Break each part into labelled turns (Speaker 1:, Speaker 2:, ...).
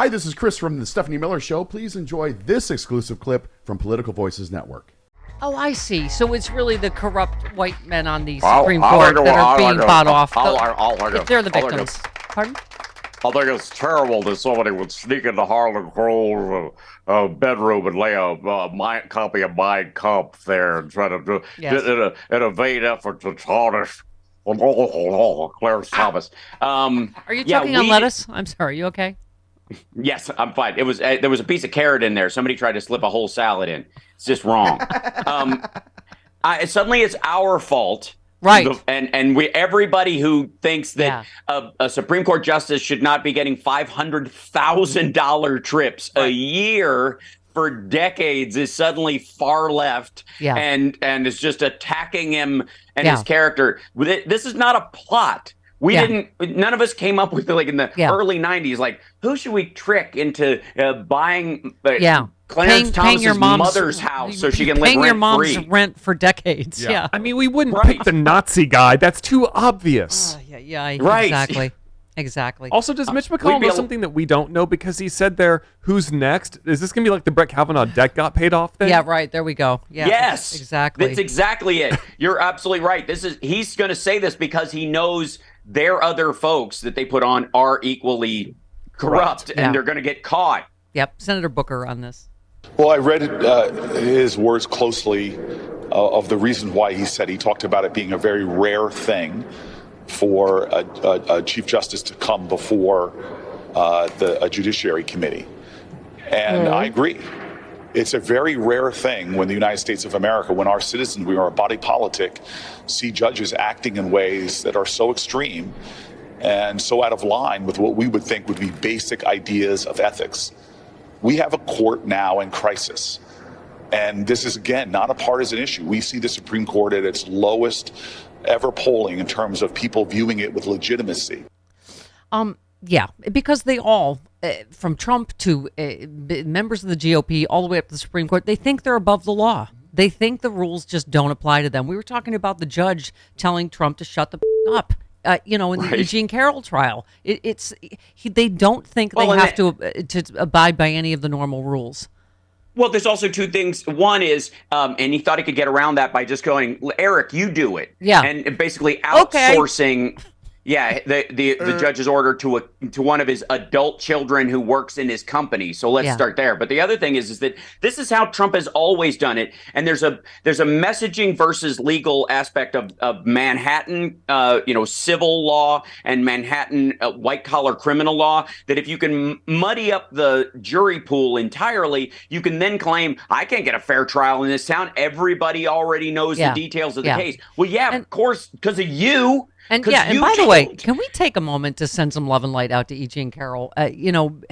Speaker 1: Hi, this is Chris from the Stephanie Miller Show. Please enjoy this exclusive clip from Political Voices Network.
Speaker 2: Oh, I see. So it's really the corrupt white men on the Supreme Court that are being bought off. They're the victims. Pardon?
Speaker 3: I think it's terrible that somebody would sneak into Harlan Crowell's bedroom and lay a copy of Mein Kampf there and try to do in a vain effort to tarnish Clarence Thomas.
Speaker 2: Are you choking on lettuce? I'm sorry. You okay?
Speaker 3: Yes, I'm fine. There was a piece of carrot in there. Somebody tried to slip a whole salad in. It's just wrong. Suddenly it's our fault.
Speaker 2: Right.
Speaker 3: And everybody who thinks that a Supreme Court justice should not be getting $500,000 trips a year for decades is suddenly far left and is just attacking him and his character. This is not a plot. None of us came up with it like in the early 90s, like, who should we trick into buying Clarence Thomas's mother's house so she can live rent-free?
Speaker 2: Paying your mom's rent for decades. Yeah.
Speaker 4: I mean, we wouldn't pick the Nazi guy. That's too obvious.
Speaker 2: Exactly. Exactly.
Speaker 4: Also, does Mitch McConnell know something that we don't know? Because he said there, who's next? Is this going to be like the Brett Kavanaugh debt got paid off thing?
Speaker 2: Yeah, right. There we go. Yeah,
Speaker 3: yes.
Speaker 2: Exactly.
Speaker 3: That's exactly it. You're absolutely right. He's going to say this because he knows their other folks that they put on are equally corrupt and they're going to get caught.
Speaker 2: Yep. Senator Booker on this.
Speaker 5: Well, I read his words closely of the reasons why he said he talked about it being a very rare thing for a Chief Justice to come before a Judiciary Committee. And I agree. It's a very rare thing when the United States of America, when our citizens, we are a body politic, see judges acting in ways that are so extreme and so out of line with what we would think would be basic ideas of ethics. We have a court now in crisis. And this is, again, not a partisan issue. We see the Supreme Court at its lowest ever polling in terms of people viewing it with legitimacy.
Speaker 2: Yeah, because they all, from Trump to members of the GOP, all the way up to the Supreme Court, they think they're above the law. They think the rules just don't apply to them. We were talking about the judge telling Trump to shut the up. In the Jean Carroll trial, they don't think they have to abide by any of the normal rules.
Speaker 3: Well, there's also two things. One is, and he thought he could get around that by just going, Eric, you do it.
Speaker 2: Yeah.
Speaker 3: And basically outsourcing the judge's order to one of his adult children who works in his company. So let's start there. But the other thing is that this is how Trump has always done it. And there's a messaging versus legal aspect of Manhattan, civil law and Manhattan white collar criminal law, that if you can muddy up the jury pool entirely, you can then claim, I can't get a fair trial in this town. Everybody already knows the details of the case. Well, of course, because of you.
Speaker 2: And by the way, can we take a moment to send some love and light out to E. Jean Carroll? And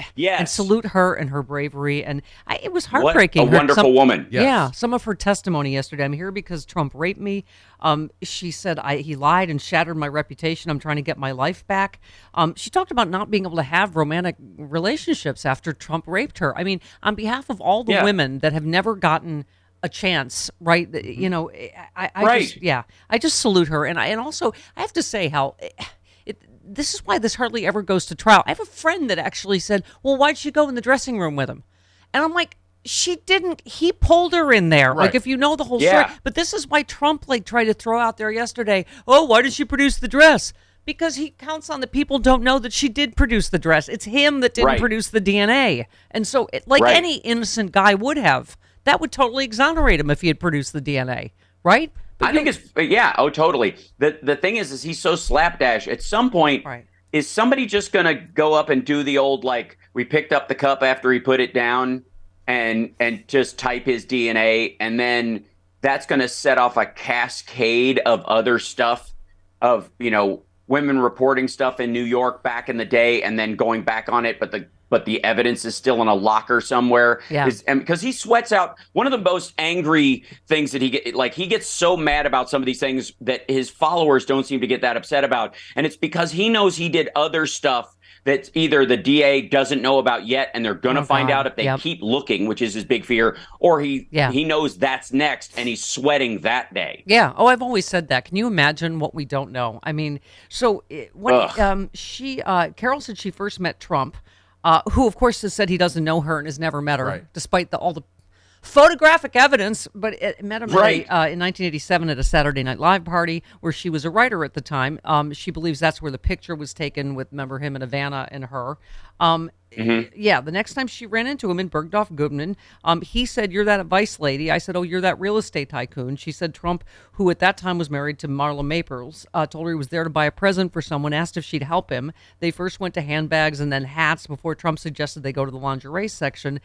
Speaker 2: salute her and her bravery. And it was heartbreaking.
Speaker 3: What a wonderful woman.
Speaker 2: Yes. Yeah, some of her testimony yesterday. I'm here because Trump raped me. She said he lied and shattered my reputation. I'm trying to get my life back. She talked about not being able to have romantic relationships after Trump raped her. I mean, on behalf of all the women that have never gotten a chance, right? I just salute her. And also, I have to say how this is why this hardly ever goes to trial. I have a friend that actually said, well, why'd she go in the dressing room with him? And I'm like, she didn't. He pulled her in there. Right. Like, if you know the whole story. But this is why Trump tried to throw out there yesterday, why did she produce the dress? Because he counts on the people don't know that she did produce the dress. It's him that didn't produce the DNA. And so, any innocent guy would have, that would totally exonerate him if he had produced the DNA, right? But
Speaker 3: I think it's, totally. The thing is he's so slapdash. At some point, is somebody just going to go up and do the old, we picked up the cup after he put it down and just type his DNA, and then that's going to set off a cascade of other stuff of, women reporting stuff in New York back in the day and then going back on it, but the evidence is still in a locker somewhere. Yeah. Because he sweats out one of the most angry things that he gets so mad about some of these things that his followers don't seem to get that upset about. And it's because he knows he did other stuff that either the DA doesn't know about yet, and they're going to find out if they keep looking, which is his big fear, or he knows that's next, and he's sweating that day.
Speaker 2: Yeah. Oh, I've always said that. Can you imagine what we don't know? I mean, so when Carroll said she first met Trump who of course has said he doesn't know her and has never met her,
Speaker 1: Right.
Speaker 2: despite all the photographic evidence, but it met him
Speaker 3: Right.
Speaker 2: in 1987 at a Saturday Night Live party where she was a writer at the time. She believes that's where the picture was taken with, remember, him and Ivana and her. Yeah, the next time she ran into him in Bergdorf Goodman, he said, "You're that advice lady." I said, "Oh, you're that real estate tycoon." She said Trump, who at that time was married to Marla Maples, told her he was there to buy a present for someone, asked if she'd help him. They first went to handbags and then hats before Trump suggested they go to the lingerie section.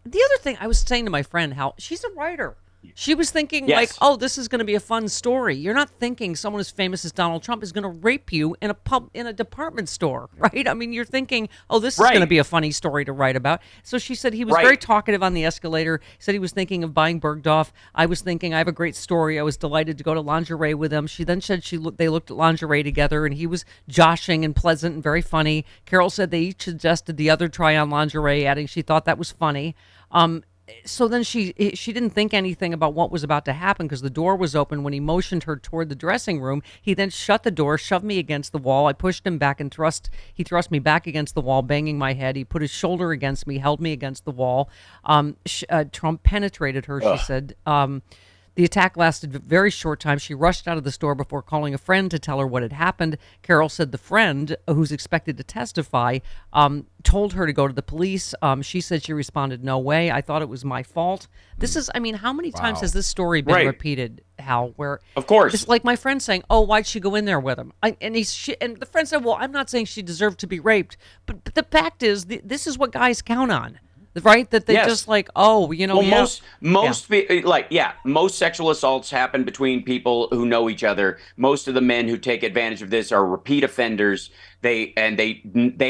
Speaker 2: The other thing I was saying to my friend, Hal, she's a writer. She was thinking like, oh, this is going to be a fun story. You're not thinking someone as famous as Donald Trump is going to rape you in a department store, right? I mean, you're thinking, oh, this is going to be a funny story to write about. So she said he was very talkative on the escalator. Said he was thinking of buying Bergdorf. I was thinking I have a great story. I was delighted to go to lingerie with him. She then said they looked at lingerie together, and he was joshing and pleasant and very funny. Carroll said they each suggested the other try on lingerie, adding she thought that was funny. So then she didn't think anything about what was about to happen because the door was open when he motioned her toward the dressing room. He then shut the door, shoved me against the wall. I pushed him back and he thrust me back against the wall, banging my head. He put his shoulder against me, held me against the wall. Trump penetrated her, she said. The attack lasted a very short time. She rushed out of the store before calling a friend to tell her what had happened. Carroll said the friend, who's expected to testify, told her to go to the police. She said she responded, "No way. I thought it was my fault." This is, I mean, how many times has this story been repeated, Hal? Where,
Speaker 3: of course,
Speaker 2: it's like my friend saying, "Oh, why'd she go in there with him?" And the friend said, "Well, I'm not saying she deserved to be raped, but the fact is, this is what guys count on." Right, that they just like, oh, you know.
Speaker 3: Well, most sexual assaults happen between people who know each other. Most of the men who take advantage of this are repeat offenders. They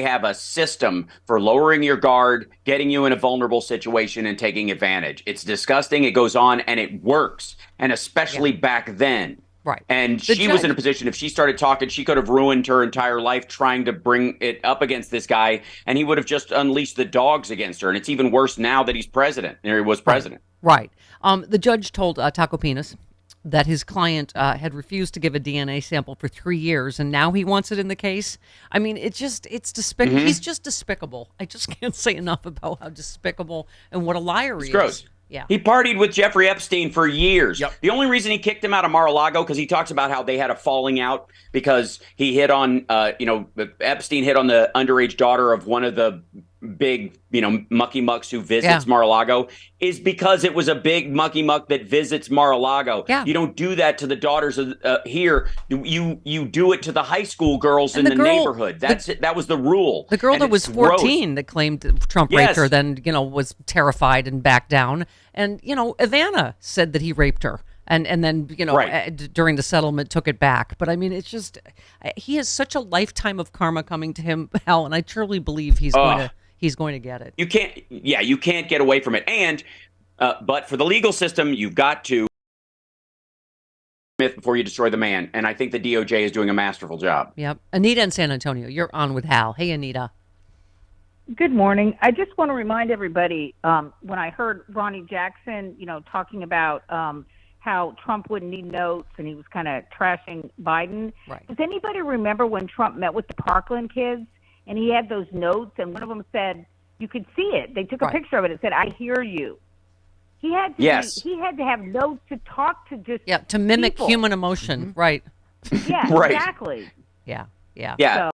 Speaker 3: have a system for lowering your guard, getting you in a vulnerable situation, and taking advantage. It's disgusting. It goes on, and it works, and especially back then.
Speaker 2: Right.
Speaker 3: And she was in a position, if she started talking, she could have ruined her entire life trying to bring it up against this guy, and he would have just unleashed the dogs against her. And it's even worse now that he's president, or he was president.
Speaker 2: Right. The judge told Taco Penis that his client had refused to give a DNA sample for 3 years, and now he wants it in the case. I mean, it's despicable.
Speaker 3: Mm-hmm.
Speaker 2: He's just despicable. I just can't say enough about how despicable and what a liar he is.
Speaker 3: Gross.
Speaker 2: Yeah.
Speaker 3: He partied with Jeffrey Epstein for years.
Speaker 1: Yep.
Speaker 3: The only reason he kicked him out of Mar-a-Lago, because he talks about how they had a falling out because he hit on, Epstein hit on the underage daughter of one of the big, mucky mucks who visits Mar-a-Lago, is because it was a big mucky muck that visits Mar-a-Lago.
Speaker 2: Yeah.
Speaker 3: You don't do that to the daughters of here. You do it to the high school girls in the neighborhood. That was the rule.
Speaker 2: The girl that was 14 that claimed Trump raped her, then was terrified and backed down. And Ivana said that he raped her. And then, during the settlement, took it back. But I mean, it's just, he has such a lifetime of karma coming to him, Hal, and I truly believe he's going to get it.
Speaker 3: You can't get away from it. And, but for the legal system, you've got to myth before you destroy the man. And I think the DOJ is doing a masterful job.
Speaker 2: Yep. Anita in San Antonio, you're on with Hal. Hey, Anita.
Speaker 6: Good morning. I just want to remind everybody, when I heard Ronnie Jackson, talking about how Trump wouldn't need notes and he was kind of trashing Biden.
Speaker 2: Right.
Speaker 6: Does anybody remember when Trump met with the Parkland kids and he had those notes and one of them said, you could see it. They took a picture of it. It said, "I hear you." He had to he had to have notes to talk to
Speaker 2: to mimic
Speaker 6: people.
Speaker 2: Human emotion. Right.
Speaker 6: Yeah,
Speaker 3: Right.
Speaker 6: exactly.
Speaker 2: Yeah.
Speaker 3: Yeah.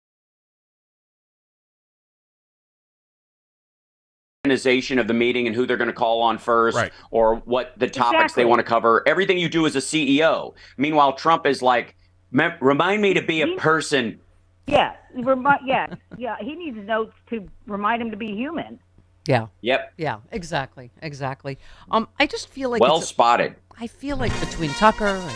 Speaker 3: Organization of the meeting and who they're going to call on first, or what the topics they want to cover. Everything you do as a CEO. Meanwhile, Trump is like, remind me to be a person.
Speaker 6: Yeah. He needs notes to remind him to be human.
Speaker 2: Yeah.
Speaker 3: Yep.
Speaker 2: Yeah. Exactly. I just feel like
Speaker 3: spotted.
Speaker 2: I feel like between Tucker and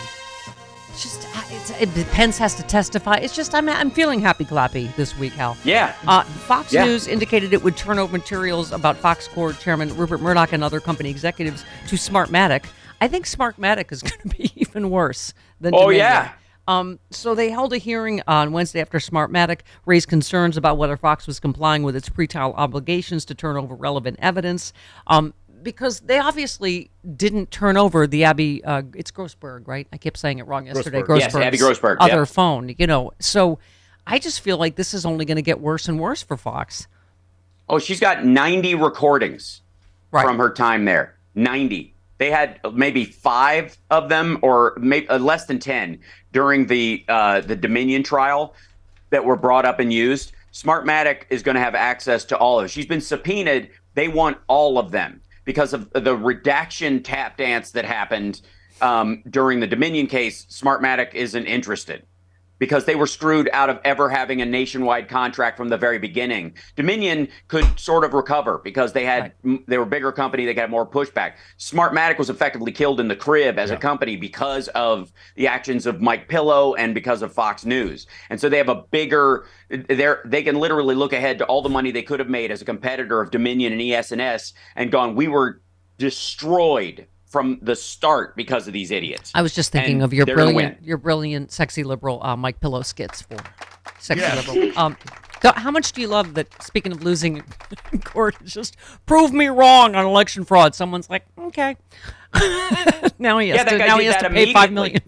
Speaker 2: Pence has to testify. It's just I'm feeling happy clappy this week, Hal.
Speaker 3: Yeah.
Speaker 2: Fox News indicated it would turn over materials about Fox Corp chairman Rupert Murdoch and other company executives to Smartmatic. I think Smartmatic is going to be even worse than Dominion.
Speaker 3: Yeah.
Speaker 2: So they held a hearing on Wednesday after Smartmatic raised concerns about whether Fox was complying with its pretrial obligations to turn over relevant evidence. Because they obviously didn't turn over the Abby, it's Grossberg, right? I kept saying it wrong yesterday.
Speaker 3: Yes, Abby Grossberg.
Speaker 2: Other phone, So I just feel like this is only going to get worse and worse for Fox.
Speaker 3: Oh, she's got 90 recordings from her time there. 90. They had maybe 5 of them, or maybe less than 10 during the Dominion trial that were brought up and used. Smartmatic is going to have access to all of it. She's been subpoenaed. They want all of them because of the redaction tap dance that happened during the Dominion case. Smartmatic isn't interested because they were screwed out of ever having a nationwide contract from the very beginning. Dominion could sort of recover because they were a bigger company, they got more pushback. Smartmatic was effectively killed in the crib as a company because of the actions of Mike Pillow and because of Fox News. And so they have a bigger, they can literally look ahead to all the money they could have made as a competitor of Dominion and ES&S and gone, we were destroyed from the start because of these idiots.
Speaker 2: I was just thinking of your brilliant, sexy liberal Mike Pillow skits for sexy liberal. So how much do you love that? Speaking of losing in court, just prove me wrong on election fraud. Someone's like, okay, now he has to pay $5 million.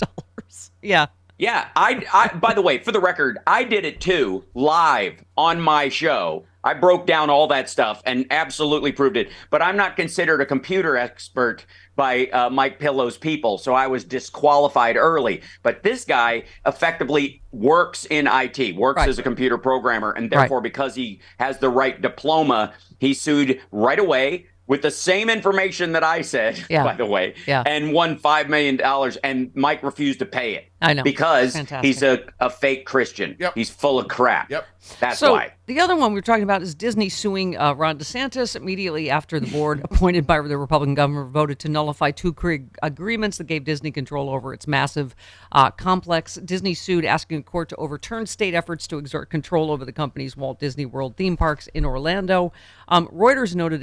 Speaker 2: Yeah.
Speaker 3: Yeah. I by the way, for the record, I did it too live on my show. I broke down all that stuff and absolutely proved it. But I'm not considered a computer expert by Mike Pillow's people, so I was disqualified early. But this guy effectively works in IT, works as a computer programmer, and therefore because he has the right diploma, he sued right away with the same information that I said, by the way, and won $5 million, and Mike refused to pay it.
Speaker 2: I know.
Speaker 3: Because he's a fake Christian.
Speaker 1: Yep.
Speaker 3: He's full of crap.
Speaker 1: Yep.
Speaker 3: That's why.
Speaker 2: The other one we were talking about is Disney suing Ron DeSantis immediately after the board appointed by the Republican governor voted to nullify 2 agreements that gave Disney control over its massive complex. Disney sued, asking the court to overturn state efforts to exert control over the company's Walt Disney World theme parks in Orlando. Reuters noted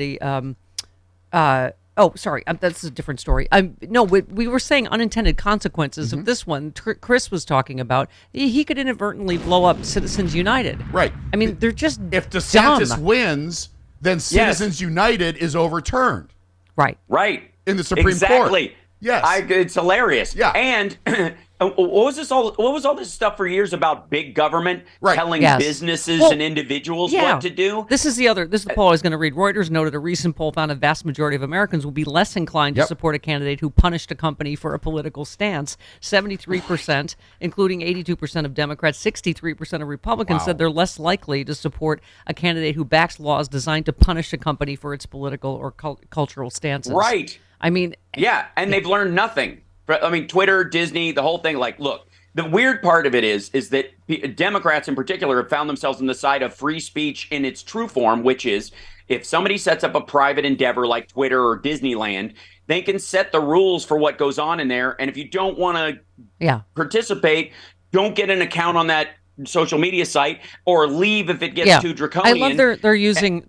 Speaker 2: that's a different story. We were saying unintended consequences of this one. Chris was talking about he could inadvertently blow up Citizens United.
Speaker 1: Right.
Speaker 2: I mean, they're just
Speaker 1: if DeSantis
Speaker 2: dumb.
Speaker 1: wins, then Citizens United is overturned.
Speaker 2: Right.
Speaker 3: Right.
Speaker 1: In the Supreme Court.
Speaker 3: Exactly.
Speaker 1: Yes.
Speaker 3: It's hilarious.
Speaker 1: Yeah.
Speaker 3: And what was all this stuff for years about big government telling businesses and individuals what to do?
Speaker 2: This is the poll I was going to read. Reuters noted a recent poll found a vast majority of Americans will be less inclined to support a candidate who punished a company for a political stance. 73%, including 82% of Democrats, 63% of Republicans said they're less likely to support a candidate who backs laws designed to punish a company for its political or cultural stances.
Speaker 3: Right.
Speaker 2: I mean,
Speaker 3: and they've learned nothing. I mean, Twitter, Disney, the whole thing. Like, look, the weird part of it is that Democrats in particular have found themselves on the side of free speech in its true form, which is if somebody sets up a private endeavor like Twitter or Disneyland, they can set the rules for what goes on in there. And if you don't want to participate, don't get an account on that social media site or leave if it gets too draconian.
Speaker 2: I love they're using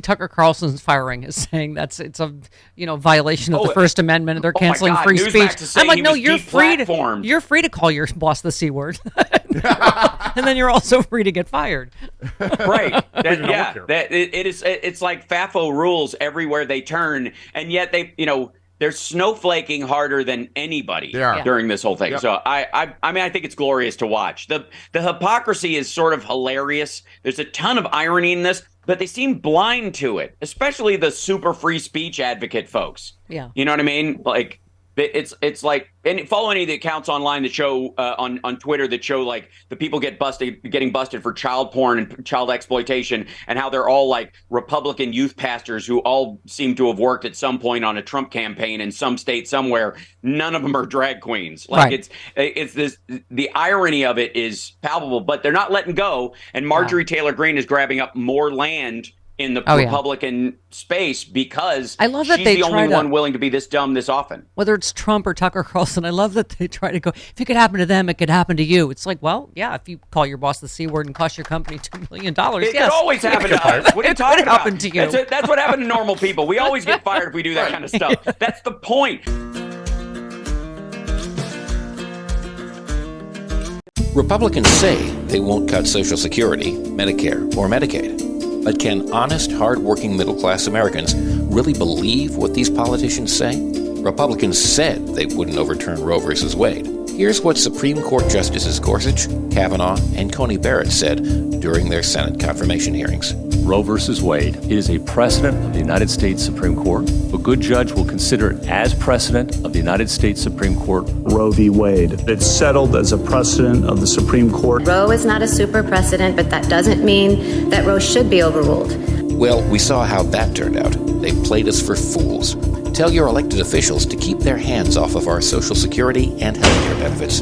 Speaker 2: Tucker Carlson's firing as saying it's a violation of the First Amendment and they're canceling free speech. I'm like, no, you're free to call your boss the C word. And then you're also free to get fired.
Speaker 3: Right. It's like FAFO rules everywhere they turn, and yet they're snowflaking harder than anybody during this whole thing. Yep. So I think it's glorious to watch. The hypocrisy is sort of hilarious. There's a ton of irony in this, but they seem blind to it, especially the super free speech advocate folks.
Speaker 2: Yeah.
Speaker 3: You know what I mean? Like it's like, and follow any of the accounts online that show on Twitter that show like the people getting busted for child porn and child exploitation, and how they're all like Republican youth pastors who all seem to have worked at some point on a Trump campaign in some state somewhere. None of them are drag queens. Like it's this, the irony of it is palpable, but they're not letting go. And Marjorie Taylor Greene is grabbing up more land in the Republican space because
Speaker 2: I love that
Speaker 3: she's the only one willing to be this dumb this often.
Speaker 2: Whether it's Trump or Tucker Carlson, I love that they try to go, if it could happen to them, it could happen to you. It's like, well, yeah, if you call your boss the C word and cost your company $2 million,
Speaker 3: it could always happen to us. What are you talking about?
Speaker 2: Happen to you.
Speaker 3: That's what happened to normal people. We always get fired if we do that kind of stuff. That's the point.
Speaker 7: Republicans say they won't cut Social Security, Medicare, or Medicaid. But can honest, hard-working middle-class Americans really believe what these politicians say? Republicans said they wouldn't overturn Roe v. Wade. Here's what Supreme Court Justices Gorsuch, Kavanaugh, and Coney Barrett said during their Senate confirmation hearings.
Speaker 8: Roe v. Wade, it is a precedent of the United States Supreme Court. A good judge will consider it as precedent of the United States Supreme Court.
Speaker 9: Roe v. Wade. It's settled as a precedent of the Supreme Court.
Speaker 10: Roe is not a super precedent, but that doesn't mean that Roe should be overruled.
Speaker 7: Well, we saw how that turned out. They played us for fools. Tell your elected officials to keep their hands off of our Social Security and healthcare benefits.